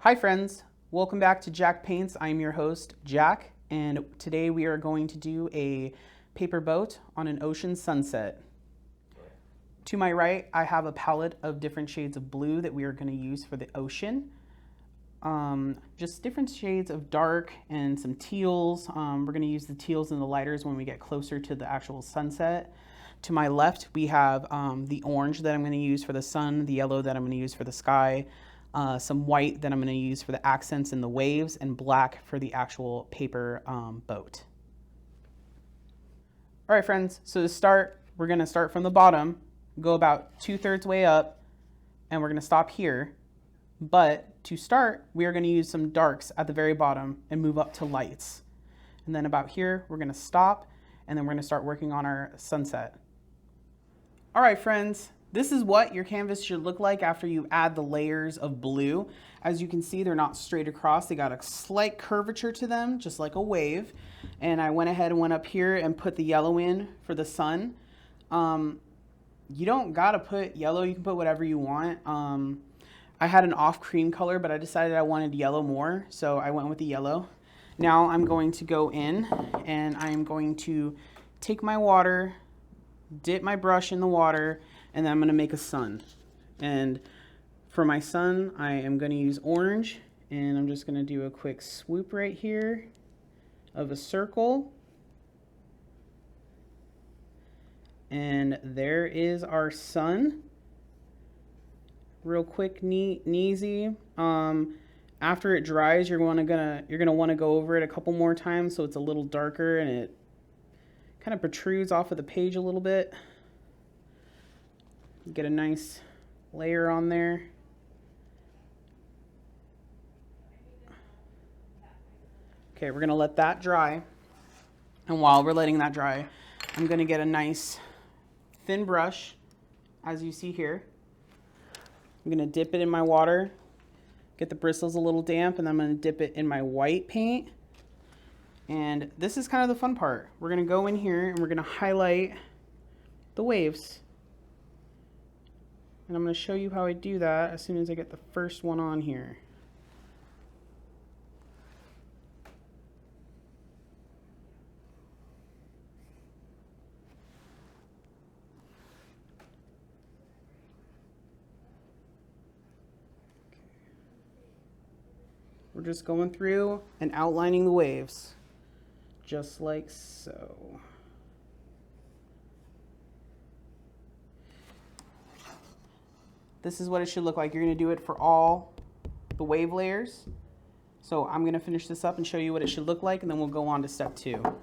Hi friends, welcome back to Jack Paints. I'm your host, Jack, and today we are going to do a paper boat on an ocean sunset. To my right, I have a palette of different shades of blue that we are going to use for the ocean. Just different shades of dark and some teals. We're going to use the teals and the lighters when we get closer to the actual sunset. To my left, we have the orange that I'm going to use for the sun, the yellow that I'm going to use for the sky, some white that I'm going to use for the accents and the waves, and black for the actual paper boat. All right, friends, so to start, we're going to start from the bottom, go about 2/3 way up, and we're going to stop here. But to start, we are going to use some darks at the very bottom and move up to lights. And then about here, we're going to stop, and then we're going to start working on our sunset. All right, friends, this is what your canvas should look like after you add the layers of blue. As you can see, they're not straight across. They got a slight curvature to them, just like a wave. And I went ahead and went up here and put the yellow in for the sun. You don't gotta put yellow, you can put whatever you want. I had an off cream color, but I decided I wanted yellow more, so I went with the yellow. Now I'm going to go in and I'm going to take my water, dip my brush in the water, and then I'm going to make a sun. And for my sun, I am going to use orange, and I'm just going to do a quick swoop right here of a circle. And there is our sun. Real quick, neat and easy. After it dries, you're gonna want to go over it a couple more times so it's a little darker and it kind of protrudes off of the page a little bit. Get a nice layer on there. Okay, we're gonna let that dry. And while we're letting that dry, I'm gonna get a nice thin brush, as you see here. I'm gonna dip it in my water, get the bristles a little damp, and then I'm gonna dip it in my white paint. And this is kind of the fun part. We're gonna go in here and we're gonna highlight the waves. And I'm going to show you how I do that as soon as I get the first one on here. We're just going through and outlining the waves, just like so. This is what it should look like. You're going to do it for all the wave layers. So I'm going to finish this up and show you what it should look like, and then we'll go on to step 2. All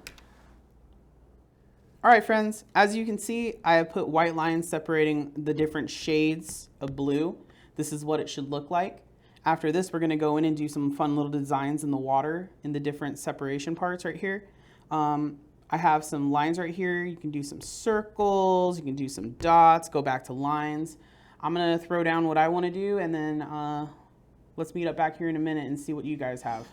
right, friends, as you can see, I have put white lines separating the different shades of blue. This is what it should look like. After this, we're going to go in and do some fun little designs in the water in the different separation parts right here. I have some lines right here. You can do some circles, you can do some dots, go back to lines. I'm going to throw down what I want to do, and then let's meet up back here in a minute and see what you guys have.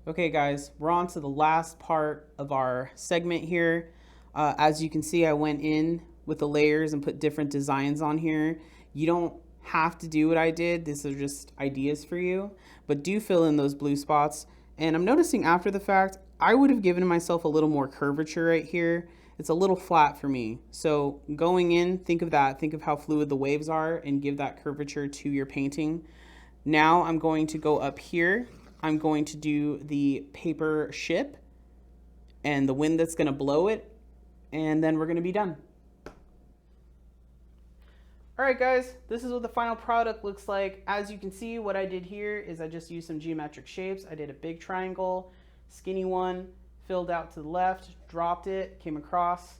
Okay, guys, we're on to the last part of our segment here. As you can see, I went in with the layers and put different designs on here. You don't have to do what I did. These are just ideas for you, but do fill in those blue spots. And I'm noticing after the fact, I would have given myself a little more curvature right here. It's a little flat for me. So going in, think of that. Think of how fluid the waves are and give that curvature to your painting. Now I'm going to go up here. I'm going to do the paper ship and the wind that's going to blow it. And then we're going to be done. All right, guys, this is what the final product looks like. As you can see, what I did here is I just used some geometric shapes. I did a big triangle, skinny one, filled out to the left, dropped it, came across,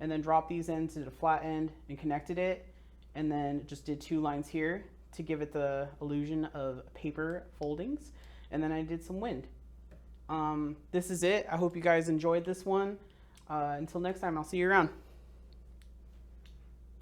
and then dropped these ends to the flat end and connected it, and then just did 2 lines here to give it the illusion of paper foldings, and then I did some wind. This is it. I hope you guys enjoyed this one. Until next time, I'll see you around.